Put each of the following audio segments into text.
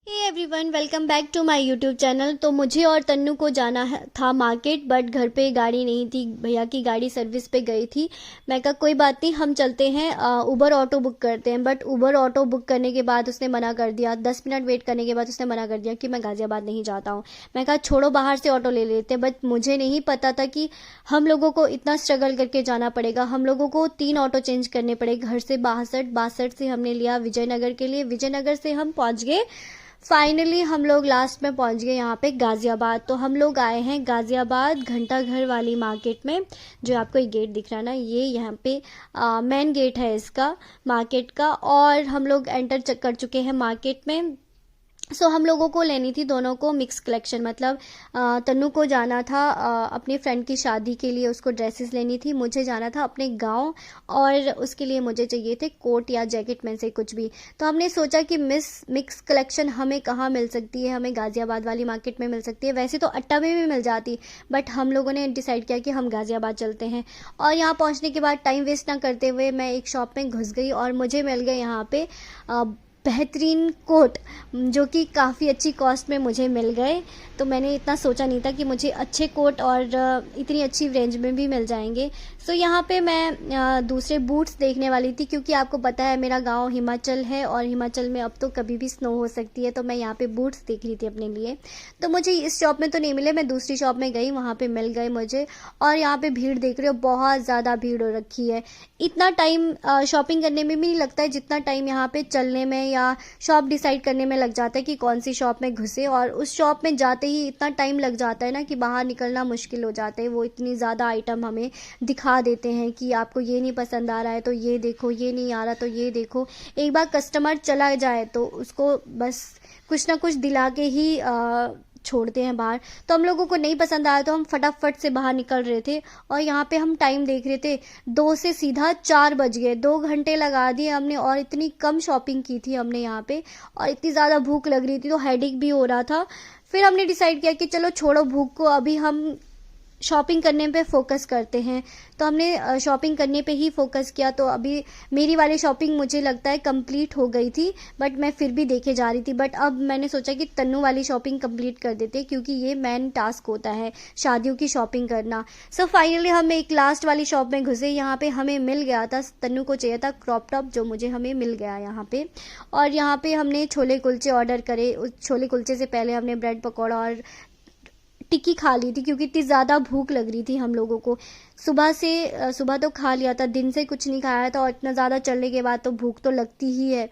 Hey everyone, welcome back to my YouTube channel. तो मुझे और तन्नू को जाना था मार्केट, बट घर पे गाड़ी नहीं थी। भैया की गाड़ी सर्विस पे गई थी। मैं कहा कोई बात नहीं, हम चलते हैं, उबर ऑटो बुक करते हैं। बट उबर ऑटो बुक करने के बाद उसने मना कर दिया। 10 मिनट वेट करने के बाद उसने मना कर दिया कि मैं गाज़ियाबाद नहीं जाता हूँ। मैं कहा छोड़ो, बाहर से ऑटो ले लेते। बट मुझे नहीं पता था कि हम लोगों को इतना स्ट्रगल करके जाना पड़ेगा। हम लोगों को 3 ऑटो चेंज करने पड़े। घर से 62 से हमने लिया विजयनगर के लिए। विजयनगर से हम पहुँच गए। फाइनली हम लोग लास्ट में पहुंच गए यहाँ पे गाज़ियाबाद। तो हम लोग आए हैं गाज़ियाबाद घंटा घर वाली मार्केट में। जो आपको ये गेट दिख रहा है ना, ये यहाँ पे मेन गेट है इसका, मार्केट का। और हम लोग एंटर कर चुके हैं मार्केट में। हम लोगों को लेनी थी, दोनों को मिक्स कलेक्शन। मतलब तन्नू को जाना था अपनी फ्रेंड की शादी के लिए, उसको ड्रेसेस लेनी थी। मुझे जाना था अपने गांव, और उसके लिए मुझे चाहिए थे कोट या जैकेट में से कुछ भी। तो हमने सोचा कि मिक्स कलेक्शन हमें कहाँ मिल सकती है, हमें गाज़ियाबाद वाली मार्केट में मिल सकती है। वैसे तो अट्टा में भी मिल जाती, बट हम लोगों ने डिसाइड किया कि हम गाज़ियाबाद चलते हैं। और यहाँ पहुँचने के बाद टाइम वेस्ट ना करते हुए मैं एक शॉप में घुस गई, और मुझे मिल गए यहाँ पे बेहतरीन कोट, जो कि काफ़ी अच्छी कॉस्ट में मुझे मिल गए। तो मैंने इतना सोचा नहीं था कि मुझे अच्छे कोट और इतनी अच्छी रेंज में भी मिल जाएंगे। यहाँ पे मैं दूसरे बूट्स देखने वाली थी, क्योंकि आपको पता है मेरा गांव हिमाचल है, और हिमाचल में अब तो कभी भी स्नो हो सकती है। तो मैं यहाँ पे बूट्स देख रही थी अपने लिए। तो मुझे इस शॉप में तो नहीं मिले, मैं दूसरी शॉप में गई, वहाँ पे मिल गए मुझे। और यहाँ पे भीड़ देख रहे हो, बहुत ज़्यादा भीड़ हो रखी है। इतना टाइम शॉपिंग करने में भी नहीं लगता है जितना टाइम यहाँ पे चलने में या शॉप डिसाइड करने में लग जाता है कि कौन सी शॉप में घुसे। और उस शॉप में जाते ही इतना टाइम लग जाता है ना कि बाहर निकलना मुश्किल हो जाता है। वो इतनी ज़्यादा आइटम हमें दिखा देते हैं कि आपको ये नहीं पसंद आ रहा है तो ये देखो, ये नहीं आ रहा तो ये देखो। एक बार कस्टमर चला जाए तो उसको बस कुछ ना कुछ दिला के ही छोड़ते हैं बाहर। तो हम लोगों को नहीं पसंद आया तो हम फटाफट से बाहर निकल रहे थे। और यहाँ पे हम टाइम देख रहे थे, 2 से सीधा 4 बज गए। 2 घंटे लगा दिए हमने, और इतनी कम शॉपिंग की थी हमने यहाँ पे। और इतनी ज़्यादा भूख लग रही थी, तो हेडेक भी हो रहा था। फिर हमने डिसाइड किया कि चलो छोड़ो भूख को, अभी हम शॉपिंग करने पे फोकस करते हैं। तो हमने शॉपिंग करने पे ही फोकस किया। तो अभी मेरी वाली शॉपिंग मुझे लगता है कंप्लीट हो गई थी, बट मैं फिर भी देखे जा रही थी। बट अब मैंने सोचा कि तन्नू वाली शॉपिंग कंप्लीट कर देते, क्योंकि ये मेन टास्क होता है शादियों की शॉपिंग करना। फाइनली हम एक लास्ट वाली शॉप में घुसे। यहाँ पे हमें मिल गया था, तन्नू को चाहिए था क्रॉप टॉप, जो मुझे हमें मिल गया यहाँ पे। और यहाँ पे हमने छोले कुलचे ऑर्डर करे। उस छोले कुलचे से पहले हमने ब्रेड पकौड़ा और टिक्की खा ली थी, क्योंकि इतनी ज़्यादा भूख लग रही थी हम लोगों को। सुबह तो खा लिया था, दिन से कुछ नहीं खाया था, और इतना ज़्यादा चलने के बाद तो भूख तो लगती ही है।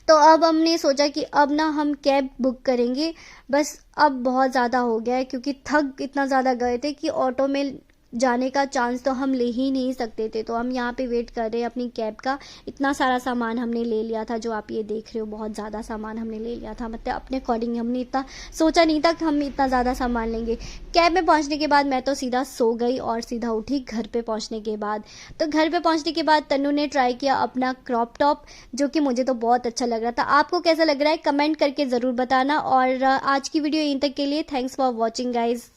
तो अब हमने सोचा कि अब ना हम कैब बुक करेंगे। बस अब बहुत ज़्यादा हो गया है, क्योंकि थक इतना ज़्यादा गए थे कि ऑटो में जाने का चांस तो हम ले ही नहीं सकते थे। तो हम यहाँ पे वेट कर रहे हैं अपनी कैब का। इतना सारा सामान हमने ले लिया था, जो आप ये देख रहे हो, बहुत ज़्यादा सामान हमने ले लिया था। मतलब अपने अकॉर्डिंग हमने इतना सोचा नहीं था कि हम इतना ज़्यादा सामान लेंगे। कैब में पहुँचने के बाद मैं तो सीधा सो गई, और सीधा उठी घर पे पहुँचने के बाद। तो घर पे पहुँचने के बाद तन्नू ने ट्राई किया अपना क्रॉप टॉप, जो कि मुझे तो बहुत अच्छा लग रहा था। आपको कैसा लग रहा है कमेंट करके ज़रूर बताना। और आज की वीडियो यहीं तक के लिए। Thanks for watching guys.